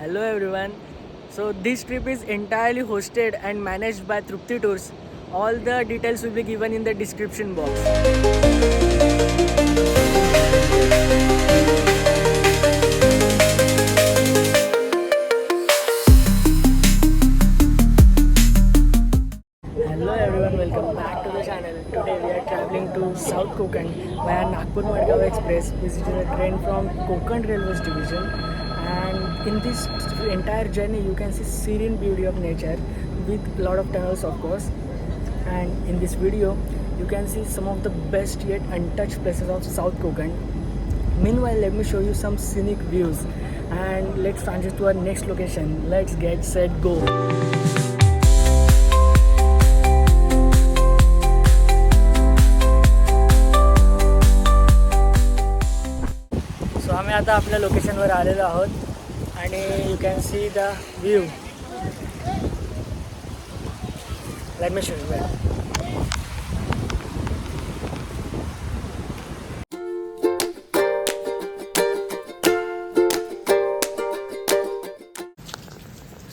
Hello everyone. So this trip is entirely hosted and managed by Trupti Tours. All the details will be given in the description box. Hello everyone, welcome back to the channel. Today we are traveling to South Konkan via Nagpur Madgaon Express, which is a train from Konkan Railways Division. And in this entire journey, you can see serene beauty of nature with a lot of tunnels, of course. And in this video, you can see some of the best yet untouched places of South Konkan. Meanwhile, let me show you some scenic views. And let's transit to our next location. Let's get set, go. So आम्ही आता आपल्या लोकेशनवर आलेलो आहोत आणि you can see the view. Late me show you.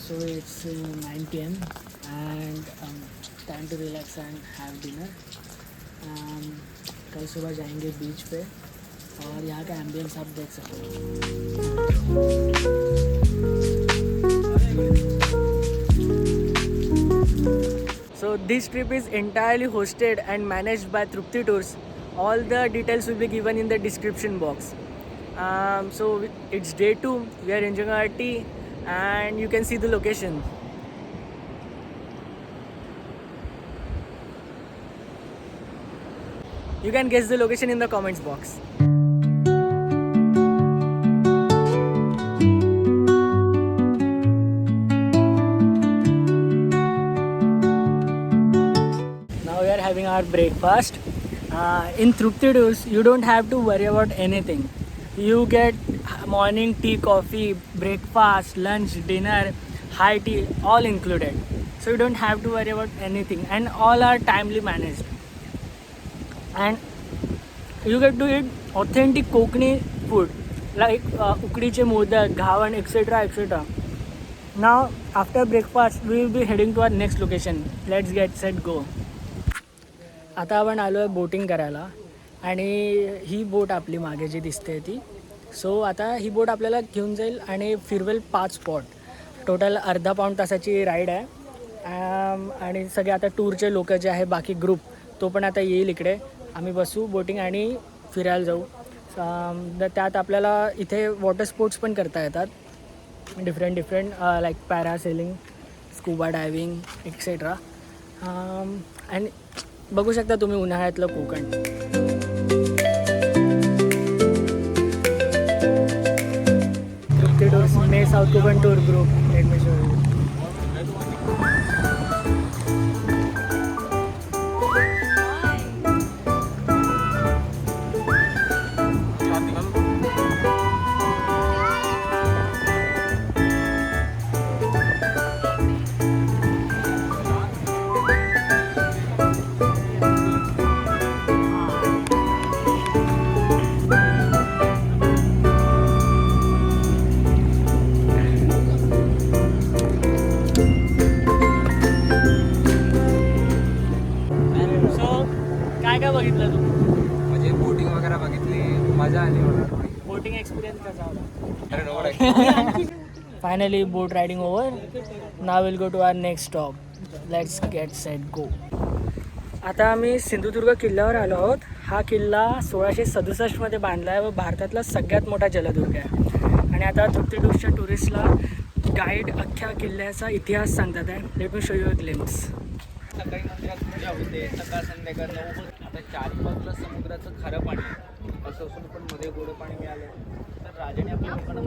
So it's 9 PM and time to relax and have dinner. कल सुबह जाएंगे बीच पे और यहाँ का एम्बियंस आप देख सकते हो. So this trip is entirely hosted and managed by Trupti Tours. All the details will be given in the description box. So it's day 2. We are enjoying our tea and you can see the location. You can guess the location in the comments box. Now we are having our breakfast. In Trupti Tours, you don't have to worry about anything. You get morning tea, coffee, breakfast, lunch, dinner, high tea, all included. So you don't have to worry about anything, and all are timely managed. And you get to eat authentic Konkani food like ukdiche modak, ghawan, etc. etc. Now after breakfast we will be heading to our next location. Let's get set, go. आता आपण आलो आहे boating करायला आणि ही बोट आपली मागे जी दिसते ती. सो आता ही बोट आपल्याला घेऊन जाईल आणि फिरवेल 5 स्पॉट. टोटल अर्धा पाऊण तासाची राईड आहे. आणि सगळे आता टूरचे लोक जे आहे बाकी ग्रुप तो पण आता येईल इकडे. आम्ही बसू बोटिंग आणि फिरायला जाऊ. त्यात आपल्याला इथे वॉटर स्पोर्ट्स पण करता येतात. Different like parasailing, scuba diving etcetera. आणि बघू शकता तुम्ही उन्हाळ्यातलं कोकण. ट्रुप्ती टूर्स मे south Konkan tour group. Let me show you. काय बघितलं तू? म्हणजे बोटिंग वगैरे बघितली, मजा आली मला. बोटिंग एक्सपिरियन्स कसा होता? Finally boat riding over. Now will go to our next stop. Let's get set, go. आता आम्ही सिंधुदुर्ग किल्ल्यावर आलो आहोत. हा किल्ला 1667 मध्ये बांधला आहे व भारतातला सगळ्यात मोठा जलदुर्ग आहे. आणि आता तृप्ती टूर्सच्या टुरिस्टला गाईड अख्ख्या किल्ल्याचा इतिहास सांगतात आहे. Late me show you a glimpse. सकाळी मंदिरात पूजा होते, सकाळ संध्याकाळ 9. आता 4 बाजूला समुद्राचं खारं पाणी असं असून पण मध्ये गोडं पाणी मिळालं. तर राजाने आपल्या लोकांना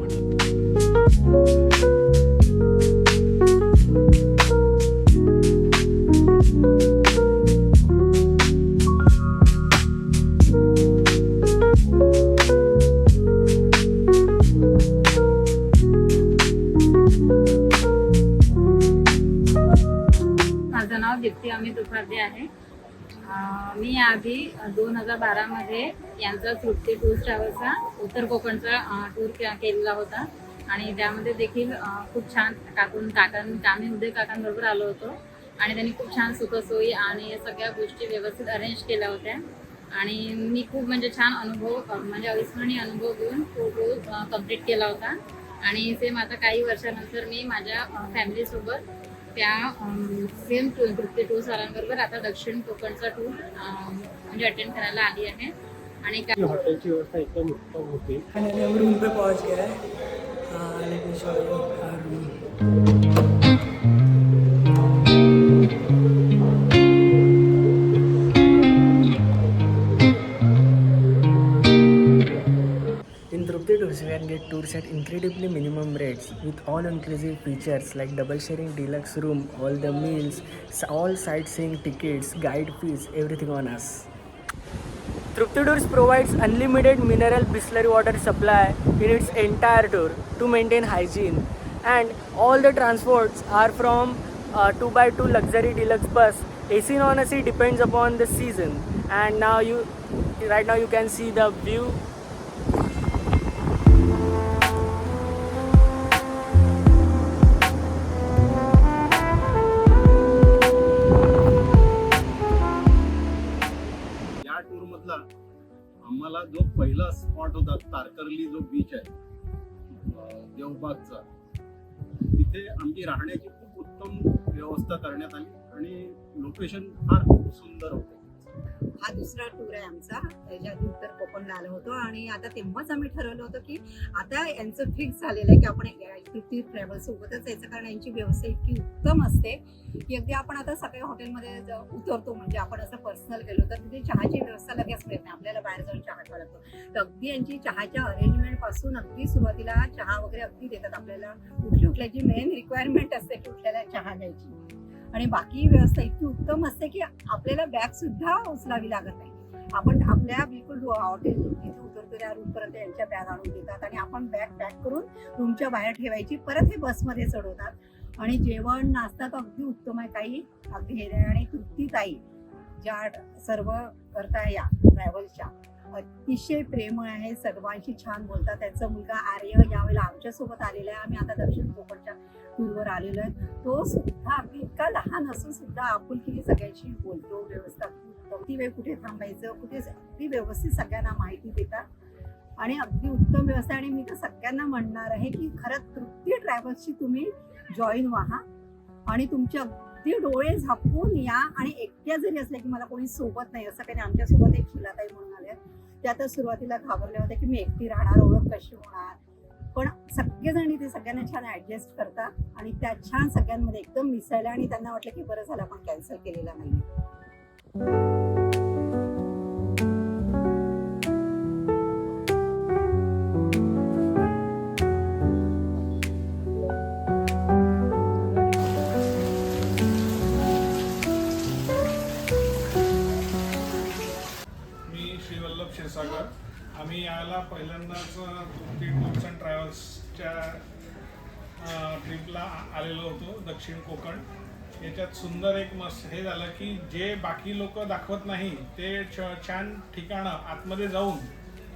माझं नाव दीप्ती अमित उपाध्ये आहे. मी आधी 2012 मध्ये यांचा तृप्ती टूर्स ट्रॅव्हल्सचा उत्तर कोकणचा टूर केलेला होता. आणि त्यामध्ये देखील खूप छान आम्ही उदय काकांबरोबर आलो होतो आणि त्यांनी खूप छान सुखसोयी आणि सगळ्या गोष्टी व्यवस्थित अरेंज केल्या होत्या आणि मी खूप म्हणजे छान अनुभव म्हणजे अविस्मरणीय अनुभव घेऊन तो टूर कंप्लीट केला होता. आणि सेम आता काही वर्षानंतर मी माझ्या फॅमिलीसोबत त्या सेम तृप्ती टूर सरांबरोबर आता दक्षिण कोकणचा टूर म्हणजे अटेंड करायला आली आहे. आणि हॉटेलची व्यवस्था एकदम उत्तम होती. फाइनली हम रूम पे पहुंच गए हैं. Let me show you our room. In Trupti Tours, you can get tours at incredibly minimum rates with all-inclusive features like double sharing deluxe room, all the meals, all sightseeing tickets, guide fees, everything on us. Trupti Tours provides unlimited mineral Bisleri water supply in its entire tour to maintain hygiene, and all the transports are from 2x2 luxury deluxe bus. AC non-AC depends upon the season, and right now you can see the view. या tour मधला आम्हाला जो पहिला spot होता तारकर्ली जो beach आहे देवबागचा, तिथे आमची राहण्याची खूप उत्तम व्यवस्था करण्यात आली आणि लोकेशन फार सुंदर होते. हा दुसरा टूर आहे आमचा. त्याच्या आधी उत्तर कोकणला आलो होतो आणि आता तेव्हाच आम्ही ठरवलं होतं की आता यांचं फिक्स झालेलं आहे की आपण ट्रिप ट्रॅव्हल सोबतच यायचं, कारण यांची व्यवस्था इतकी उत्तम असते की अगदी आपण आता सकाळी हॉटेलमध्ये उतरतो म्हणजे आपण असं पर्सनल गेलो तर तिथे चहाची व्यवस्था लगेच मिळत नाही, आपल्याला बाहेर जाऊन चहा घ्यावा लागतो. तर अगदी यांची चहाच्या अरेंजमेंट पासून अगदी सुरुवातीला चहा वगैरे अगदी देतात आपल्याला. कुठल्याची मेन रिक्वायरमेंट असते की कुठल्याला चहा घ्यायची आणि बाकी व्यवस्था इतकी उत्तम असते की आपल्याला बॅग सुद्धा उचलावी लागत नाही. आपण आपल्या बिलकुल हॉटेल जिथे उतरतो त्या रूमपर्यंत यांच्या बॅग आणून देतात आणि आपण बॅग पॅक करून रूमच्या बाहेर ठेवायची, परत हे बसमध्ये चढवतात आणि जेवण नाश्ता तर अगदी उत्तम आहे. काही अगदी हे आणि तृप्तीताई ज्या सर्व करता या ट्रॅव्हलच्या अतिशय प्रेमळ आहे, सर्वांशी छान बोलतात. त्यांचा मुलगा आर्य यावेळेला आमच्यासोबत आलेला आहे. आम्ही आता दक्षिण कोकणच्या टूरवर आलेलो आहे. तो सुद्धा अगदी इतका लहान असून सुद्धा आपुलकीने सगळ्यांशी बोलतो. व्यवस्था किती वेळ कुठे थांबायचं, कुठे अगदी व्यवस्थित सगळ्यांना माहिती देतात आणि अगदी उत्तम व्यवस्था. आणि मी तर सगळ्यांना म्हणणार आहे की खरंच तृप्ती ट्रॅव्हल्सची तुम्ही जॉईन व्हा आणि तुमचे अगदी डोळे झाकून या. आणि एकट्या जरी असल्या की मला कोणी सोबत नाही असं काही, आमच्यासोबत एक शिलाताई म्हणून आल्या, त्या तर सुरुवातीला घाबरल्या होत्या की मी एकटी राहणार, ओळख कशी होणार, पण सगळेजण ते सगळ्यांना छान ऍडजस्ट करतात आणि त्या छान सगळ्यांमध्ये एकदम मिसळल्या आणि त्यांना वाटलं की बरं झालं आपण कॅन्सल केलेला नाही. श्रीवल्लभ क्षीरसागर. आम्ही याला पहिल्यांदाच तृप्ती टूर्स अँड ट्रॅव्हल्सच्या ट्रिपला आलेलो होतो दक्षिण कोकण. याच्यात सुंदर एक मस्त हे झालं की जे बाकी लोक दाखवत नाही ते छान ठिकाणं आतमध्ये जाऊन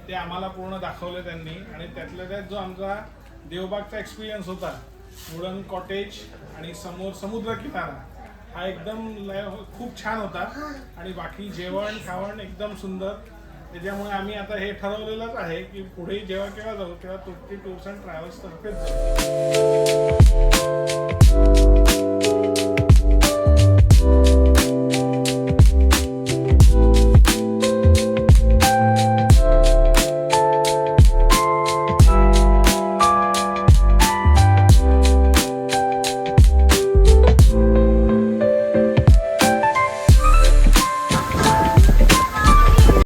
ते आम्हाला पूर्ण दाखवले त्यांनी. आणि त्यातल्या त्यात जो आमचा देवबागचा एक्सपिरियन्स होता, वुडन कॉटेज आणि समोर समुद्र किनारा, हा एकदम खूप छान होता. आणि बाकी जेवण खावण एकदम सुंदर. त्याच्यामुळे आम्ही आता हे ठरवलेलंच आहे की पुढे जेव्हा केव्हा जाऊ तेव्हा तृप्ती टूर्स अँड ट्रॅव्हल्स तर्फेच जाऊ.